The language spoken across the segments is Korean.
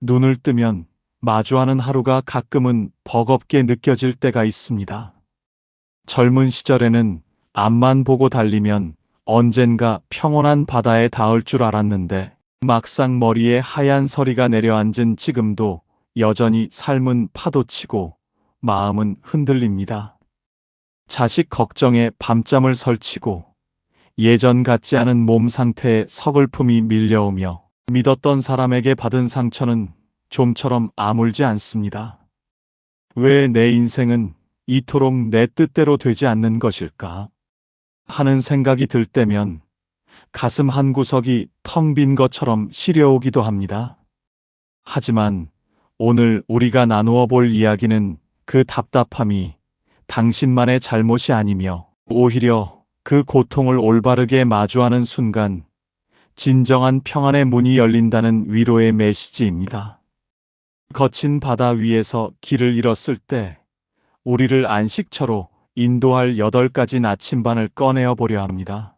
눈을 뜨면 마주하는 하루가 가끔은 버겁게 느껴질 때가 있습니다. 젊은 시절에는 앞만 보고 달리면 언젠가 평온한 바다에 닿을 줄 알았는데 막상 머리에 하얀 서리가 내려앉은 지금도 여전히 삶은 파도치고 마음은 흔들립니다. 자식 걱정에 밤잠을 설치고 예전 같지 않은 몸 상태에 서글픔이 밀려오며 믿었던 사람에게 받은 상처는 좀처럼 아물지 않습니다. 왜 내 인생은 이토록 내 뜻대로 되지 않는 것일까? 하는 생각이 들 때면 가슴 한구석이 텅 빈 것처럼 시려오기도 합니다. 하지만 오늘 우리가 나누어 볼 이야기는 그 답답함이 당신만의 잘못이 아니며 오히려 그 고통을 올바르게 마주하는 순간 진정한 평안의 문이 열린다는 위로의 메시지입니다. 거친 바다 위에서 길을 잃었을 때 우리를 안식처로 인도할 8가지 나침반을 꺼내어 보려 합니다.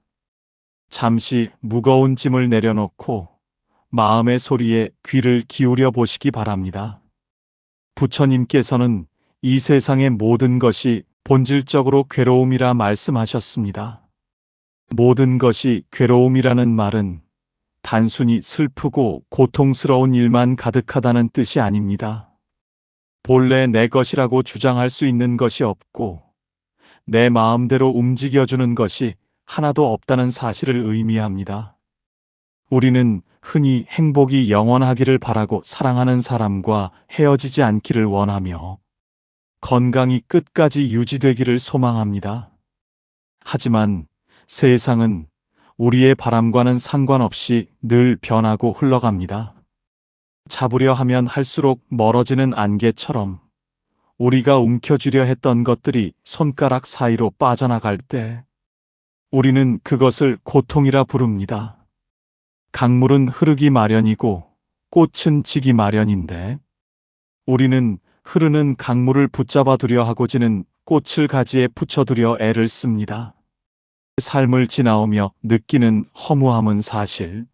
잠시 무거운 짐을 내려놓고 마음의 소리에 귀를 기울여 보시기 바랍니다. 부처님께서는 이 세상의 모든 것이 본질적으로 괴로움이라 말씀하셨습니다. 모든 것이 괴로움이라는 말은 단순히 슬프고 고통스러운 일만 가득하다는 뜻이 아닙니다. 본래 내 것이라고 주장할 수 있는 것이 없고 내 마음대로 움직여주는 것이 하나도 없다는 사실을 의미합니다. 우리는 흔히 행복이 영원하기를 바라고 사랑하는 사람과 헤어지지 않기를 원하며 건강이 끝까지 유지되기를 소망합니다. 하지만 세상은 우리의 바람과는 상관없이 늘 변하고 흘러갑니다. 잡으려 하면 할수록 멀어지는 안개처럼 우리가 움켜쥐려 했던 것들이 손가락 사이로 빠져나갈 때 우리는 그것을 고통이라 부릅니다. 강물은 흐르기 마련이고 꽃은 지기 마련인데 우리는 흐르는 강물을 붙잡아 두려 하고 지는 꽃을 가지에 붙여두려 애를 씁니다. 삶을 지나오며 느끼는 허무함은 사실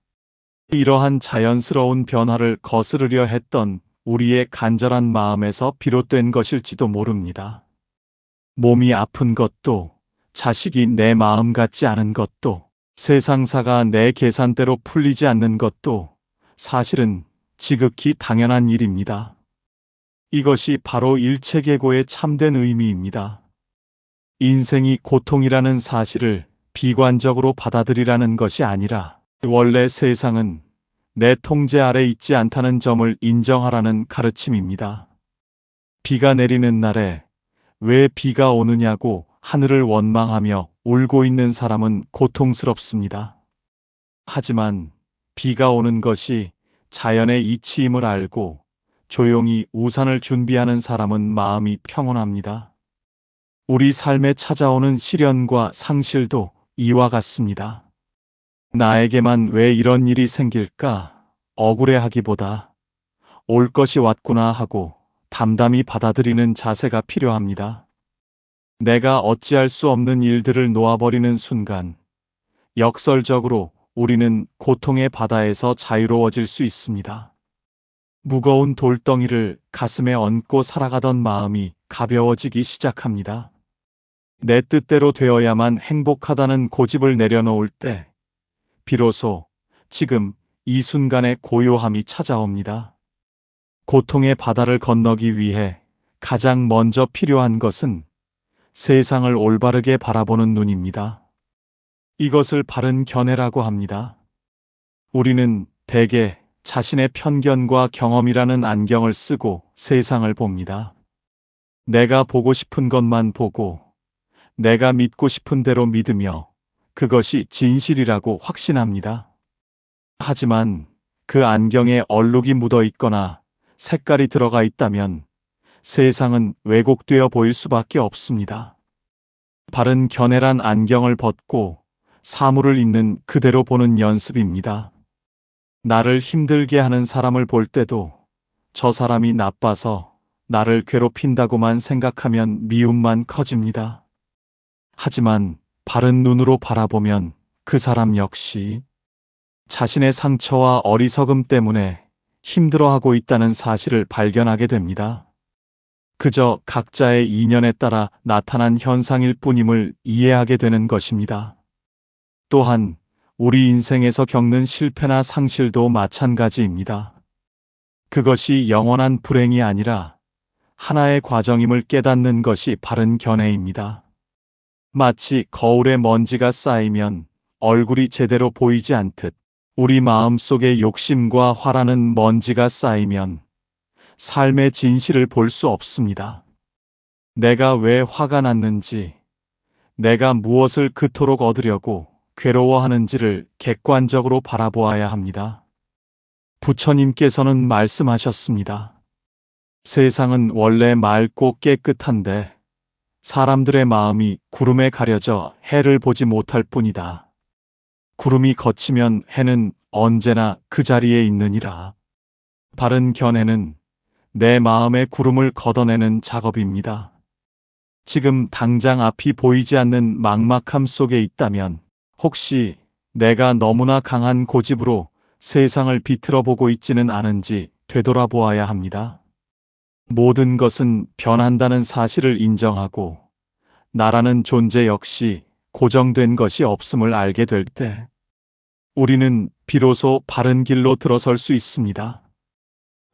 이러한 자연스러운 변화를 거스르려 했던 우리의 간절한 마음에서 비롯된 것일지도 모릅니다. 몸이 아픈 것도 자식이 내 마음 같지 않은 것도 세상사가 내 계산대로 풀리지 않는 것도 사실은 지극히 당연한 일입니다. 이것이 바로 일체계고의 참된 의미입니다. 인생이 고통이라는 사실을 비관적으로 받아들이라는 것이 아니라 원래 세상은 내 통제 아래 있지 않다는 점을 인정하라는 가르침입니다. 비가 내리는 날에 왜 비가 오느냐고 하늘을 원망하며 울고 있는 사람은 고통스럽습니다. 하지만 비가 오는 것이 자연의 이치임을 알고 조용히 우산을 준비하는 사람은 마음이 평온합니다. 우리 삶에 찾아오는 시련과 상실도 이와 같습니다. 나에게만 왜 이런 일이 생길까 억울해하기보다 올 것이 왔구나 하고 담담히 받아들이는 자세가 필요합니다. 내가 어찌할 수 없는 일들을 놓아버리는 순간 역설적으로 우리는 고통의 바다에서 자유로워질 수 있습니다. 무거운 돌덩이를 가슴에 얹고 살아가던 마음이 가벼워지기 시작합니다. 내 뜻대로 되어야만 행복하다는 고집을 내려놓을 때 비로소 지금 이 순간의 고요함이 찾아옵니다. 고통의 바다를 건너기 위해 가장 먼저 필요한 것은 세상을 올바르게 바라보는 눈입니다. 이것을 바른 견해라고 합니다. 우리는 대개 자신의 편견과 경험이라는 안경을 쓰고 세상을 봅니다. 내가 보고 싶은 것만 보고 내가 믿고 싶은 대로 믿으며 그것이 진실이라고 확신합니다. 하지만 그 안경에 얼룩이 묻어 있거나 색깔이 들어가 있다면 세상은 왜곡되어 보일 수밖에 없습니다. 바른 견해란 안경을 벗고 사물을 있는 그대로 보는 연습입니다. 나를 힘들게 하는 사람을 볼 때도 저 사람이 나빠서 나를 괴롭힌다고만 생각하면 미움만 커집니다. 하지만 바른 눈으로 바라보면 그 사람 역시 자신의 상처와 어리석음 때문에 힘들어하고 있다는 사실을 발견하게 됩니다. 그저 각자의 인연에 따라 나타난 현상일 뿐임을 이해하게 되는 것입니다. 또한 우리 인생에서 겪는 실패나 상실도 마찬가지입니다. 그것이 영원한 불행이 아니라 하나의 과정임을 깨닫는 것이 바른 견해입니다. 마치 거울에 먼지가 쌓이면 얼굴이 제대로 보이지 않듯 우리 마음속에 욕심과 화라는 먼지가 쌓이면 삶의 진실을 볼 수 없습니다. 내가 왜 화가 났는지, 내가 무엇을 그토록 얻으려고 괴로워하는지를 객관적으로 바라보아야 합니다. 부처님께서는 말씀하셨습니다. 세상은 원래 맑고 깨끗한데 사람들의 마음이 구름에 가려져 해를 보지 못할 뿐이다. 구름이 걷히면 해는 언제나 그 자리에 있느니라. 바른 견해는 내 마음의 구름을 걷어내는 작업입니다. 지금 당장 앞이 보이지 않는 막막함 속에 있다면 혹시 내가 너무나 강한 고집으로 세상을 비틀어 보고 있지는 않은지 되돌아보아야 합니다. 모든 것은 변한다는 사실을 인정하고 나라는 존재 역시 고정된 것이 없음을 알게 될 때 우리는 비로소 바른 길로 들어설 수 있습니다.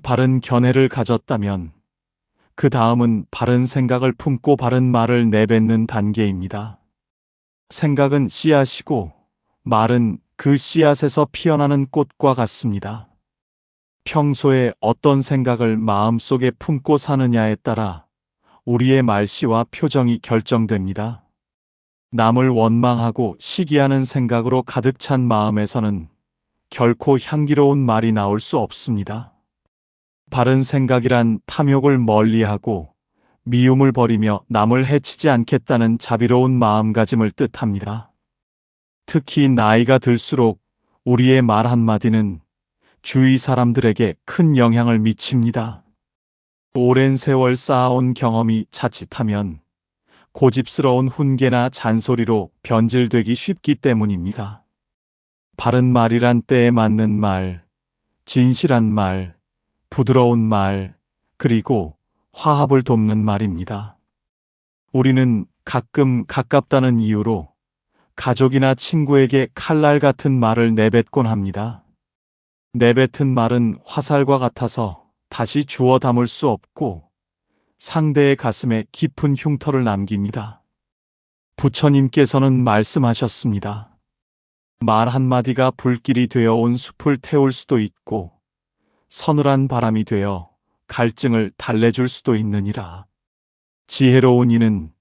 바른 견해를 가졌다면 그 다음은 바른 생각을 품고 바른 말을 내뱉는 단계입니다. 생각은 씨앗이고 말은 그 씨앗에서 피어나는 꽃과 같습니다. 평소에 어떤 생각을 마음속에 품고 사느냐에 따라 우리의 말씨와 표정이 결정됩니다. 남을 원망하고 시기하는 생각으로 가득 찬 마음에서는 결코 향기로운 말이 나올 수 없습니다. 바른 생각이란 탐욕을 멀리하고 미움을 버리며 남을 해치지 않겠다는 자비로운 마음가짐을 뜻합니다. 특히 나이가 들수록 우리의 말 한마디는 주위 사람들에게 큰 영향을 미칩니다. 오랜 세월 쌓아온 경험이 자칫하면 고집스러운 훈계나 잔소리로 변질되기 쉽기 때문입니다. 바른 말이란 때에 맞는 말, 진실한 말, 부드러운 말, 그리고 화합을 돕는 말입니다. 우리는 가끔 가깝다는 이유로 가족이나 친구에게 칼날 같은 말을 내뱉곤 합니다. 내뱉은 말은 화살과 같아서 다시 주워 담을 수 없고 상대의 가슴에 깊은 흉터를 남깁니다. 부처님께서는 말씀하셨습니다. 말 한마디가 불길이 되어 온 숲을 태울 수도 있고 서늘한 바람이 되어 갈증을 달래줄 수도 있느니라. 지혜로운 이는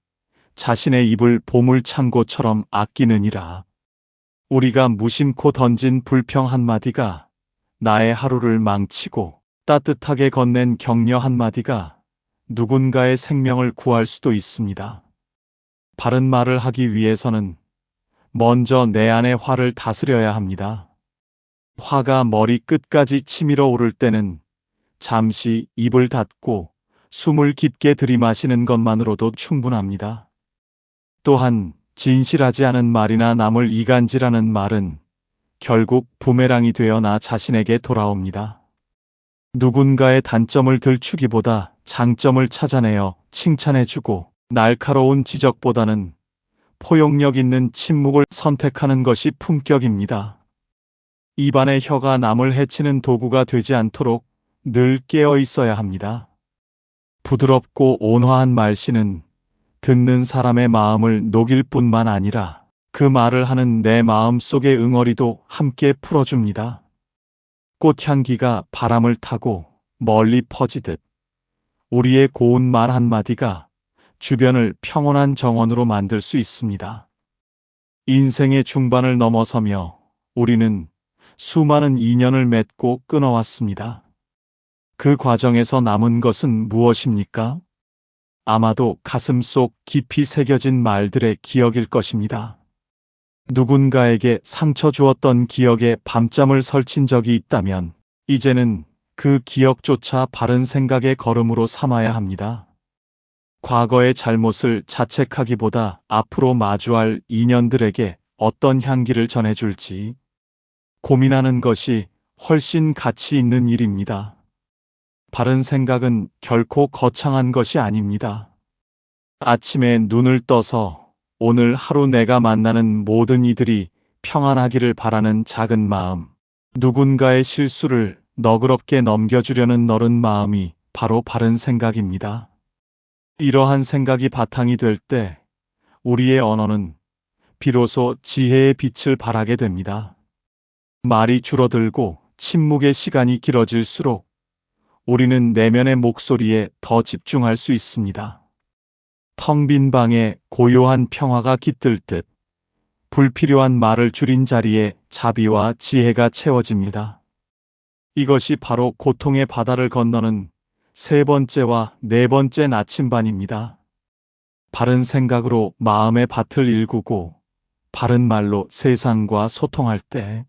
자신의 입을 보물창고처럼 아끼느니라. 우리가 무심코 던진 불평 한마디가 나의 하루를 망치고 따뜻하게 건넨 격려 한마디가 누군가의 생명을 구할 수도 있습니다. 바른 말을 하기 위해서는 먼저 내 안의 화를 다스려야 합니다. 화가 머리 끝까지 치밀어 오를 때는 잠시 입을 닫고 숨을 깊게 들이마시는 것만으로도 충분합니다. 또한 진실하지 않은 말이나 남을 이간질하는 말은 결국 부메랑이 되어 나 자신에게 돌아옵니다. 누군가의 단점을 들추기보다 장점을 찾아내어 칭찬해주고 날카로운 지적보다는 포용력 있는 침묵을 선택하는 것이 품격입니다. 입안의 혀가 남을 해치는 도구가 되지 않도록 늘 깨어 있어야 합니다. 부드럽고 온화한 말씨는 듣는 사람의 마음을 녹일 뿐만 아니라 그 말을 하는 내 마음 속의 응어리도 함께 풀어줍니다. 꽃향기가 바람을 타고 멀리 퍼지듯 우리의 고운 말 한마디가 주변을 평온한 정원으로 만들 수 있습니다. 인생의 중반을 넘어서며 우리는 수많은 인연을 맺고 끊어왔습니다. 그 과정에서 남은 것은 무엇입니까? 아마도 가슴속 깊이 새겨진 말들의 기억일 것입니다. 누군가에게 상처 주었던 기억에 밤잠을 설친 적이 있다면 이제는 그 기억조차 바른 생각의 걸음으로 삼아야 합니다. 과거의 잘못을 자책하기보다 앞으로 마주할 인연들에게 어떤 향기를 전해줄지 고민하는 것이 훨씬 가치 있는 일입니다. 바른 생각은 결코 거창한 것이 아닙니다. 아침에 눈을 떠서 오늘 하루 내가 만나는 모든 이들이 평안하기를 바라는 작은 마음, 누군가의 실수를 너그럽게 넘겨주려는 너른 마음이 바로 바른 생각입니다. 이러한 생각이 바탕이 될 때 우리의 언어는 비로소 지혜의 빛을 발하게 됩니다. 말이 줄어들고 침묵의 시간이 길어질수록 우리는 내면의 목소리에 더 집중할 수 있습니다. 텅 빈 방에 고요한 평화가 깃들 듯 불필요한 말을 줄인 자리에 자비와 지혜가 채워집니다. 이것이 바로 고통의 바다를 건너는 세 번째와 네 번째 나침반입니다. 바른 생각으로 마음의 밭을 일구고 바른 말로 세상과 소통할 때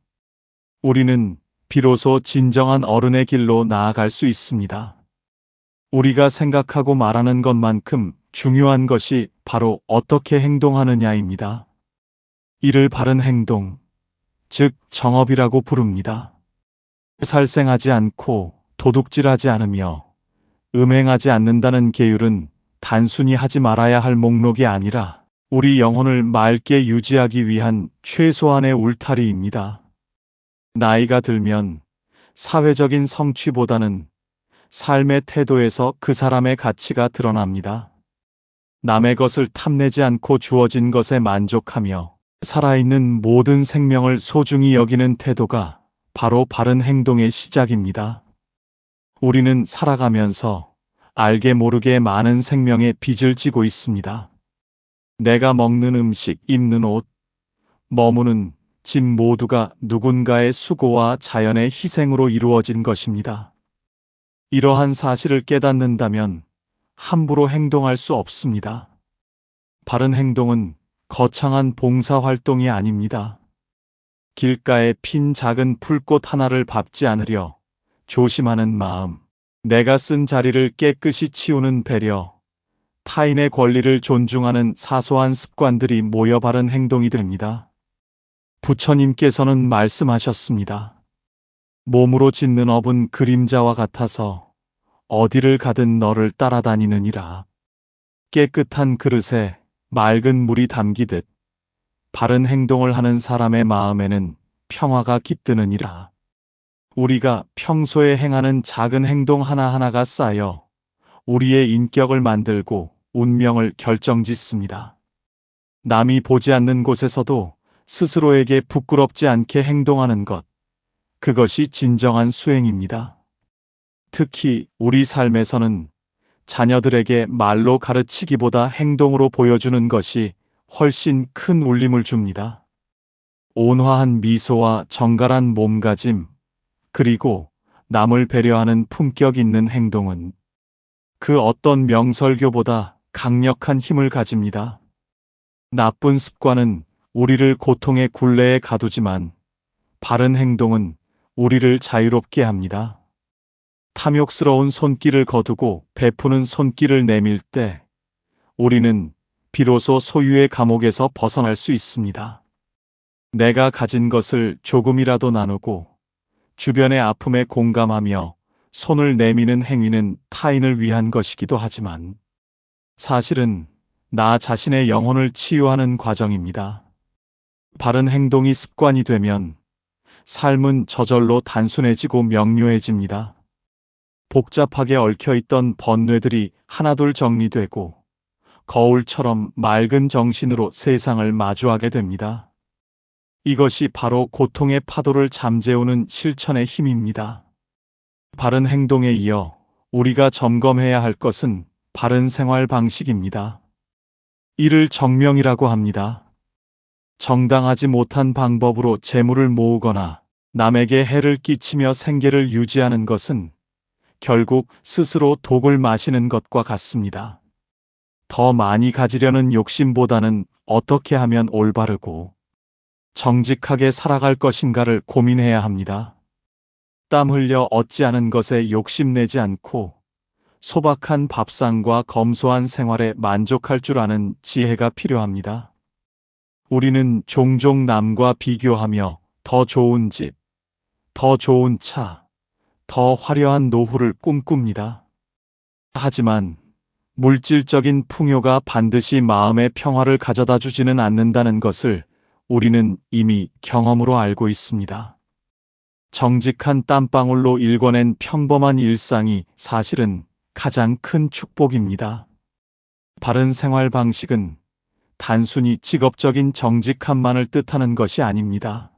우리는 비로소 진정한 어른의 길로 나아갈 수 있습니다. 우리가 생각하고 말하는 것만큼 중요한 것이 바로 어떻게 행동하느냐입니다. 이를 바른 행동, 즉 정업이라고 부릅니다. 살생하지 않고 도둑질하지 않으며 음행하지 않는다는 계율은 단순히 하지 말아야 할 목록이 아니라 우리 영혼을 맑게 유지하기 위한 최소한의 울타리입니다. 나이가 들면 사회적인 성취보다는 삶의 태도에서 그 사람의 가치가 드러납니다. 남의 것을 탐내지 않고 주어진 것에 만족하며 살아있는 모든 생명을 소중히 여기는 태도가 바로 바른 행동의 시작입니다. 우리는 살아가면서 알게 모르게 많은 생명의 빚을 지고 있습니다. 내가 먹는 음식, 입는 옷, 머무는 집 모두가 누군가의 수고와 자연의 희생으로 이루어진 것입니다. 이러한 사실을 깨닫는다면 함부로 행동할 수 없습니다. 바른 행동은 거창한 봉사활동이 아닙니다. 길가에 핀 작은 풀꽃 하나를 밟지 않으려 조심하는 마음, 내가 쓴 자리를 깨끗이 치우는 배려, 타인의 권리를 존중하는 사소한 습관들이 모여 바른 행동이 됩니다. 부처님께서는 말씀하셨습니다. 몸으로 짓는 업은 그림자와 같아서 어디를 가든 너를 따라다니느니라. 깨끗한 그릇에 맑은 물이 담기듯 바른 행동을 하는 사람의 마음에는 평화가 깃드느니라. 우리가 평소에 행하는 작은 행동 하나하나가 쌓여 우리의 인격을 만들고 운명을 결정짓습니다. 남이 보지 않는 곳에서도 스스로에게 부끄럽지 않게 행동하는 것, 그것이 진정한 수행입니다. 특히 우리 삶에서는 자녀들에게 말로 가르치기보다 행동으로 보여주는 것이 훨씬 큰 울림을 줍니다. 온화한 미소와 정갈한 몸가짐, 그리고 남을 배려하는 품격 있는 행동은 그 어떤 명설교보다 강력한 힘을 가집니다. 나쁜 습관은 우리를 고통의 굴레에 가두지만 바른 행동은 우리를 자유롭게 합니다. 탐욕스러운 손길을 거두고 베푸는 손길을 내밀 때 우리는 비로소 소유의 감옥에서 벗어날 수 있습니다. 내가 가진 것을 조금이라도 나누고 주변의 아픔에 공감하며 손을 내미는 행위는 타인을 위한 것이기도 하지만 사실은 나 자신의 영혼을 치유하는 과정입니다. 바른 행동이 습관이 되면 삶은 저절로 단순해지고 명료해집니다. 복잡하게 얽혀있던 번뇌들이 하나둘 정리되고 거울처럼 맑은 정신으로 세상을 마주하게 됩니다. 이것이 바로 고통의 파도를 잠재우는 실천의 힘입니다. 바른 행동에 이어 우리가 점검해야 할 것은 바른 생활 방식입니다. 이를 정명이라고 합니다. 정당하지 못한 방법으로 재물을 모으거나 남에게 해를 끼치며 생계를 유지하는 것은 결국 스스로 독을 마시는 것과 같습니다. 더 많이 가지려는 욕심보다는 어떻게 하면 올바르고 정직하게 살아갈 것인가를 고민해야 합니다. 땀 흘려 얻지 않은 것에 욕심내지 않고 소박한 밥상과 검소한 생활에 만족할 줄 아는 지혜가 필요합니다. 우리는 종종 남과 비교하며 더 좋은 집, 더 좋은 차, 더 화려한 노후를 꿈꿉니다. 하지만 물질적인 풍요가 반드시 마음의 평화를 가져다 주지는 않는다는 것을 우리는 이미 경험으로 알고 있습니다. 정직한 땀방울로 일궈낸 평범한 일상이 사실은 가장 큰 축복입니다. 바른 생활 방식은 단순히 직업적인 정직함만을 뜻하는 것이 아닙니다.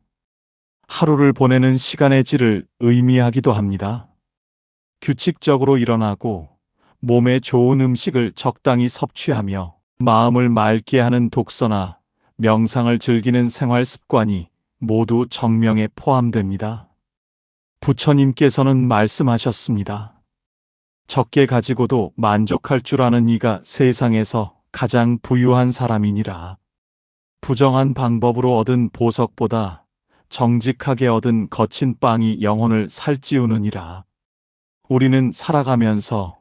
하루를 보내는 시간의 질을 의미하기도 합니다. 규칙적으로 일어나고 몸에 좋은 음식을 적당히 섭취하며 마음을 맑게 하는 독서나 명상을 즐기는 생활 습관이 모두 정명에 포함됩니다. 부처님께서는 말씀하셨습니다. 적게 가지고도 만족할 줄 아는 이가 세상에서 가장 부유한 사람이니라. 부정한 방법으로 얻은 보석보다 정직하게 얻은 거친 빵이 영혼을 살찌우느니라. 우리는 살아가면서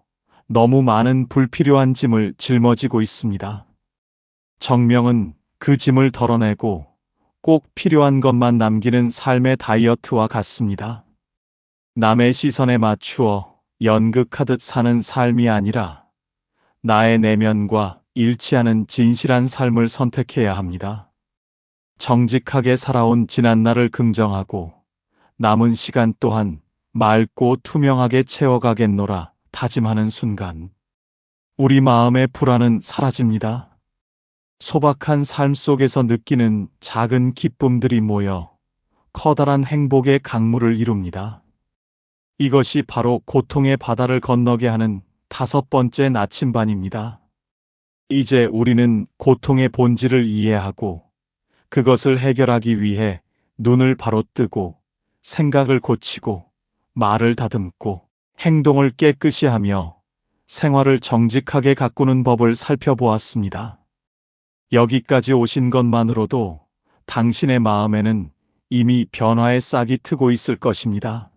너무 많은 불필요한 짐을 짊어지고 있습니다. 정명은 그 짐을 덜어내고 꼭 필요한 것만 남기는 삶의 다이어트와 같습니다. 남의 시선에 맞추어 연극하듯 사는 삶이 아니라 나의 내면과 일치하는 진실한 삶을 선택해야 합니다. 정직하게 살아온 지난날을 긍정하고 남은 시간 또한 맑고 투명하게 채워가겠노라 다짐하는 순간 우리 마음의 불안은 사라집니다. 소박한 삶 속에서 느끼는 작은 기쁨들이 모여 커다란 행복의 강물을 이룹니다. 이것이 바로 고통의 바다를 건너게 하는 5번째 나침반입니다. 이제 우리는 고통의 본질을 이해하고 그것을 해결하기 위해 눈을 바로 뜨고 생각을 고치고 말을 다듬고 행동을 깨끗이 하며 생활을 정직하게 가꾸는 법을 살펴보았습니다. 여기까지 오신 것만으로도 당신의 마음에는 이미 변화의 싹이 트고 있을 것입니다.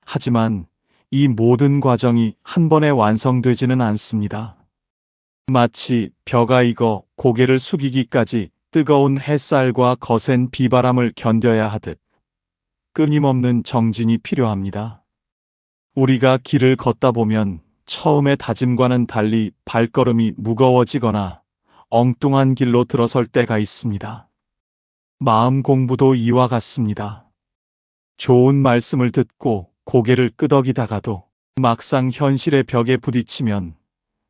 하지만 이 모든 과정이 한 번에 완성되지는 않습니다. 마치 벼가 익어 고개를 숙이기까지 뜨거운 햇살과 거센 비바람을 견뎌야 하듯 끊임없는 정진이 필요합니다. 우리가 길을 걷다 보면 처음의 다짐과는 달리 발걸음이 무거워지거나 엉뚱한 길로 들어설 때가 있습니다. 마음 공부도 이와 같습니다. 좋은 말씀을 듣고 고개를 끄덕이다가도 막상 현실의 벽에 부딪히면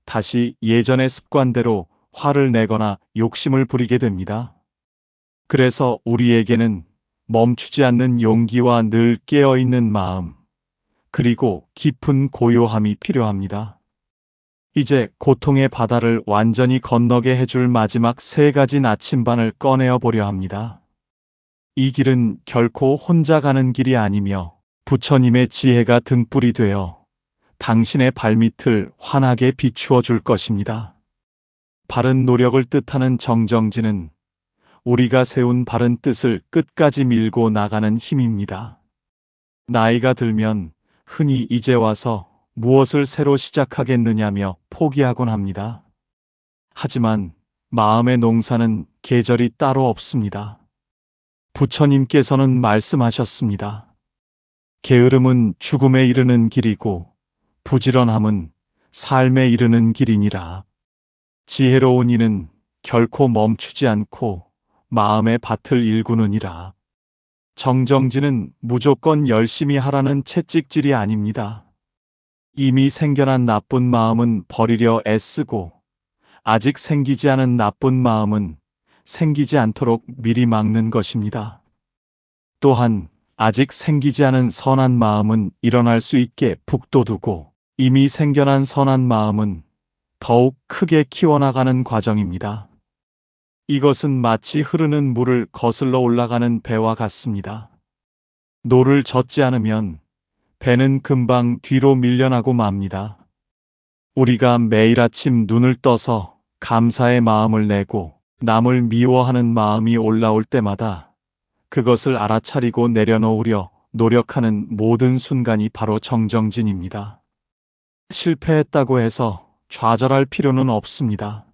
다시 예전의 습관대로 화를 내거나 욕심을 부리게 됩니다. 그래서 우리에게는 멈추지 않는 용기와 늘 깨어있는 마음, 그리고 깊은 고요함이 필요합니다. 이제 고통의 바다를 완전히 건너게 해줄 마지막 3가지 나침반을 꺼내어 보려 합니다. 이 길은 결코 혼자 가는 길이 아니며 부처님의 지혜가 등불이 되어 당신의 발밑을 환하게 비추어 줄 것입니다. 바른 노력을 뜻하는 정정진은 우리가 세운 바른 뜻을 끝까지 밀고 나가는 힘입니다. 나이가 들면 흔히 이제 와서 무엇을 새로 시작하겠느냐며 포기하곤 합니다. 하지만 마음의 농사는 계절이 따로 없습니다. 부처님께서는 말씀하셨습니다. 게으름은 죽음에 이르는 길이고 부지런함은 삶에 이르는 길이니라. 지혜로운 이는 결코 멈추지 않고 마음의 밭을 일구느니라. 정정진은 무조건 열심히 하라는 채찍질이 아닙니다. 이미 생겨난 나쁜 마음은 버리려 애쓰고 아직 생기지 않은 나쁜 마음은 생기지 않도록 미리 막는 것입니다. 또한 아직 생기지 않은 선한 마음은 일어날 수 있게 북돋우고 이미 생겨난 선한 마음은 더욱 크게 키워나가는 과정입니다. 이것은 마치 흐르는 물을 거슬러 올라가는 배와 같습니다. 노를 젓지 않으면 배는 금방 뒤로 밀려나고 맙니다. 우리가 매일 아침 눈을 떠서 감사의 마음을 내고 남을 미워하는 마음이 올라올 때마다 그것을 알아차리고 내려놓으려 노력하는 모든 순간이 바로 정정진입니다. 실패했다고 해서 좌절할 필요는 없습니다.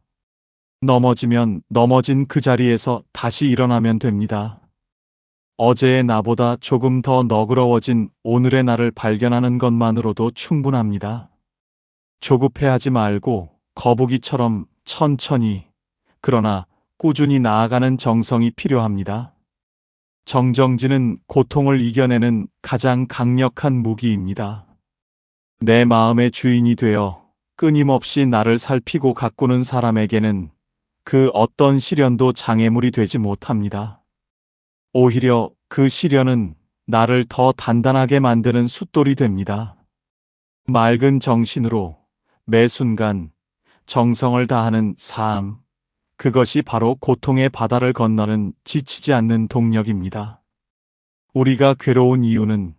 넘어지면 넘어진 그 자리에서 다시 일어나면 됩니다. 어제의 나보다 조금 더 너그러워진 오늘의 나를 발견하는 것만으로도 충분합니다. 조급해하지 말고 거북이처럼 천천히, 그러나 꾸준히 나아가는 정성이 필요합니다. 정정지는 고통을 이겨내는 가장 강력한 무기입니다. 내 마음의 주인이 되어 끊임없이 나를 살피고 가꾸는 사람에게는 그 어떤 시련도 장애물이 되지 못합니다. 오히려 그 시련은 나를 더 단단하게 만드는 숫돌이 됩니다. 맑은 정신으로 매 순간 정성을 다하는 삶, 그것이 바로 고통의 바다를 건너는 지치지 않는 동력입니다. 우리가 괴로운 이유는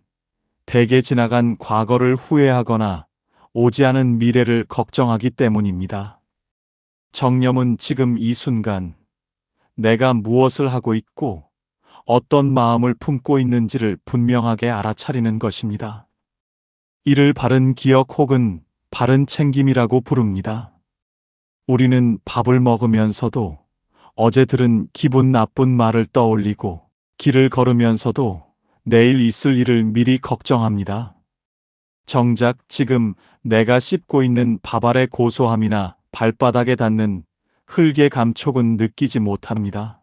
대개 지나간 과거를 후회하거나 오지 않은 미래를 걱정하기 때문입니다. 정념은 지금 이 순간 내가 무엇을 하고 있고 어떤 마음을 품고 있는지를 분명하게 알아차리는 것입니다. 이를 바른 기억 혹은 바른 챙김이라고 부릅니다. 우리는 밥을 먹으면서도 어제 들은 기분 나쁜 말을 떠올리고 길을 걸으면서도 내일 있을 일을 미리 걱정합니다. 정작 지금 내가 씹고 있는 밥알의 고소함이나 발바닥에 닿는 흙의 감촉은 느끼지 못합니다.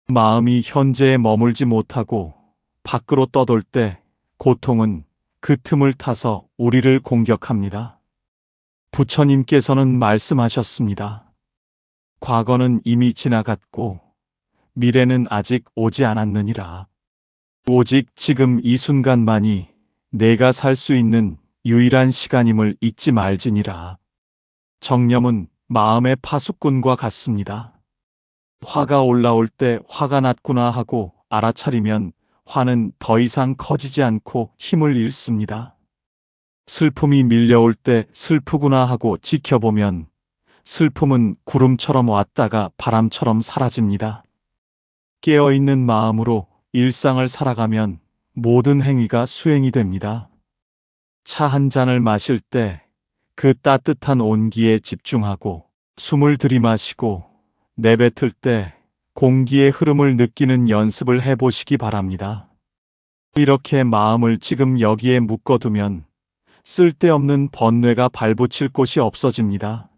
마음이 현재에 머물지 못하고 밖으로 떠돌 때 고통은 그 틈을 타서 우리를 공격합니다. 부처님께서는 말씀하셨습니다. 과거는 이미 지나갔고 미래는 아직 오지 않았느니라. 오직 지금 이 순간만이 내가 살 수 있는 유일한 시간임을 잊지 말지니라. 정념은 마음의 파수꾼과 같습니다. 화가 올라올 때 화가 났구나 하고 알아차리면 화는 더 이상 커지지 않고 힘을 잃습니다. 슬픔이 밀려올 때 슬프구나 하고 지켜보면 슬픔은 구름처럼 왔다가 바람처럼 사라집니다. 깨어있는 마음으로 일상을 살아가면 모든 행위가 수행이 됩니다. 차 한 잔을 마실 때 그 따뜻한 온기에 집중하고 숨을 들이마시고 내뱉을 때 공기의 흐름을 느끼는 연습을 해보시기 바랍니다. 이렇게 마음을 지금 여기에 묶어두면 쓸데없는 번뇌가 발붙일 곳이 없어집니다.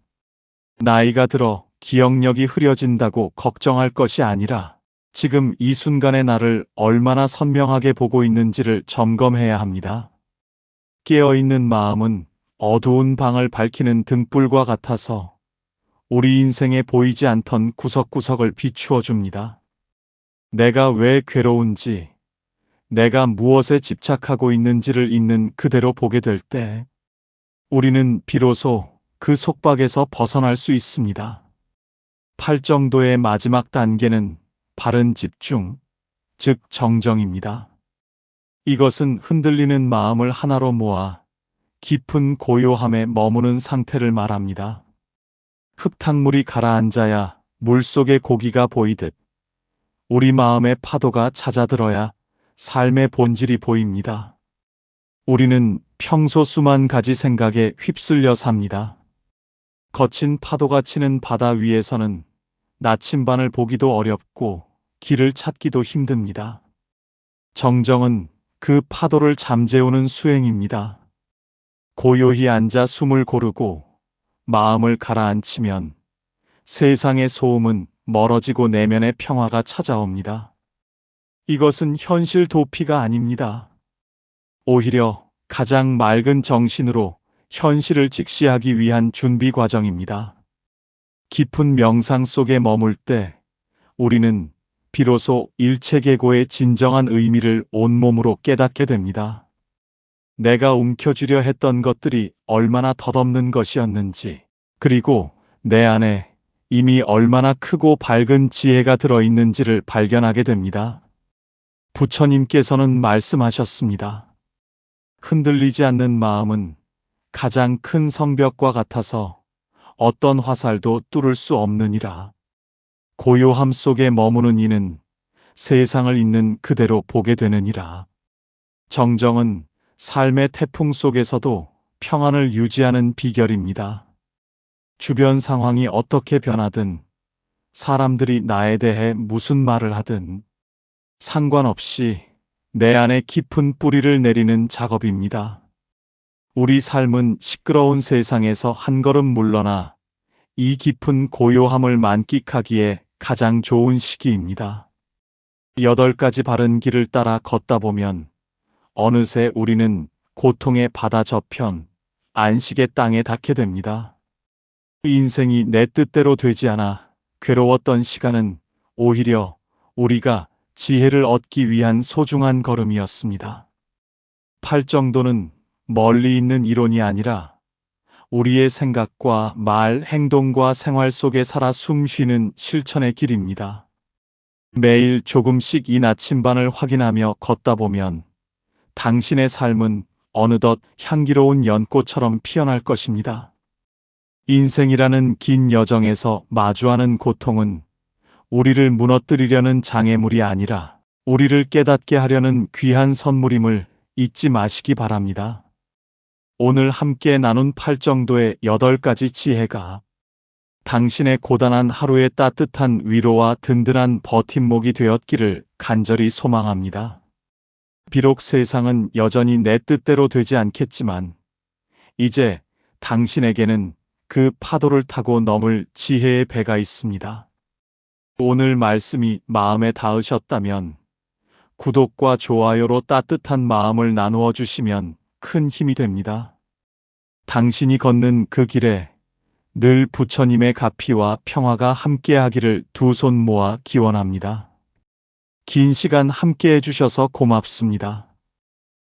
나이가 들어 기억력이 흐려진다고 걱정할 것이 아니라 지금 이 순간의 나를 얼마나 선명하게 보고 있는지를 점검해야 합니다. 깨어있는 마음은 어두운 방을 밝히는 등불과 같아서 우리 인생에 보이지 않던 구석구석을 비추어 줍니다. 내가 왜 괴로운지, 내가 무엇에 집착하고 있는지를 있는 그대로 보게 될 때, 우리는 비로소 그 속박에서 벗어날 수 있습니다. 팔정도의 마지막 단계는 바른 집중, 즉 정정입니다. 이것은 흔들리는 마음을 하나로 모아 깊은 고요함에 머무는 상태를 말합니다. 흙탕물이 가라앉아야 물속의 고기가 보이듯 우리 마음의 파도가 잦아들어야 삶의 본질이 보입니다. 우리는 평소 수만 가지 생각에 휩쓸려 삽니다. 거친 파도가 치는 바다 위에서는 나침반을 보기도 어렵고 길을 찾기도 힘듭니다. 정정은 그 파도를 잠재우는 수행입니다. 고요히 앉아 숨을 고르고 마음을 가라앉히면 세상의 소음은 멀어지고 내면의 평화가 찾아옵니다. 이것은 현실 도피가 아닙니다. 오히려 가장 맑은 정신으로 현실을 직시하기 위한 준비 과정입니다. 깊은 명상 속에 머물 때 우리는 비로소 일체계고의 진정한 의미를 온몸으로 깨닫게 됩니다. 내가 움켜쥐려 했던 것들이 얼마나 덧없는 것이었는지, 그리고 내 안에 이미 얼마나 크고 밝은 지혜가 들어있는지를 발견하게 됩니다. 부처님께서는 말씀하셨습니다. 흔들리지 않는 마음은 가장 큰 성벽과 같아서 어떤 화살도 뚫을 수 없느니라. 고요함 속에 머무는 이는 세상을 있는 그대로 보게 되느니라. 정정은 삶의 태풍 속에서도 평안을 유지하는 비결입니다. 주변 상황이 어떻게 변하든, 사람들이 나에 대해 무슨 말을 하든, 상관없이 내 안에 깊은 뿌리를 내리는 작업입니다. 우리 삶은 시끄러운 세상에서 한 걸음 물러나 이 깊은 고요함을 만끽하기에 가장 좋은 시기입니다. 8가지 바른 길을 따라 걷다 보면 어느새 우리는 고통의 바다 저편, 안식의 땅에 닿게 됩니다. 인생이 내 뜻대로 되지 않아 괴로웠던 시간은 오히려 우리가 지혜를 얻기 위한 소중한 걸음이었습니다. 팔정도는 멀리 있는 이론이 아니라 우리의 생각과 말, 행동과 생활 속에 살아 숨쉬는 실천의 길입니다. 매일 조금씩 이 나침반을 확인하며 걷다 보면 당신의 삶은 어느덧 향기로운 연꽃처럼 피어날 것입니다. 인생이라는 긴 여정에서 마주하는 고통은 우리를 무너뜨리려는 장애물이 아니라 우리를 깨닫게 하려는 귀한 선물임을 잊지 마시기 바랍니다. 오늘 함께 나눈 팔정도의 8가지 지혜가 당신의 고단한 하루의 따뜻한 위로와 든든한 버팀목이 되었기를 간절히 소망합니다. 비록 세상은 여전히 내 뜻대로 되지 않겠지만 이제 당신에게는 그 파도를 타고 넘을 지혜의 배가 있습니다. 오늘 말씀이 마음에 닿으셨다면 구독과 좋아요로 따뜻한 마음을 나누어 주시면 큰 힘이 됩니다. 당신이 걷는 그 길에 늘 부처님의 가피와 평화가 함께하기를 두 손 모아 기원합니다. 긴 시간 함께해 주셔서 고맙습니다.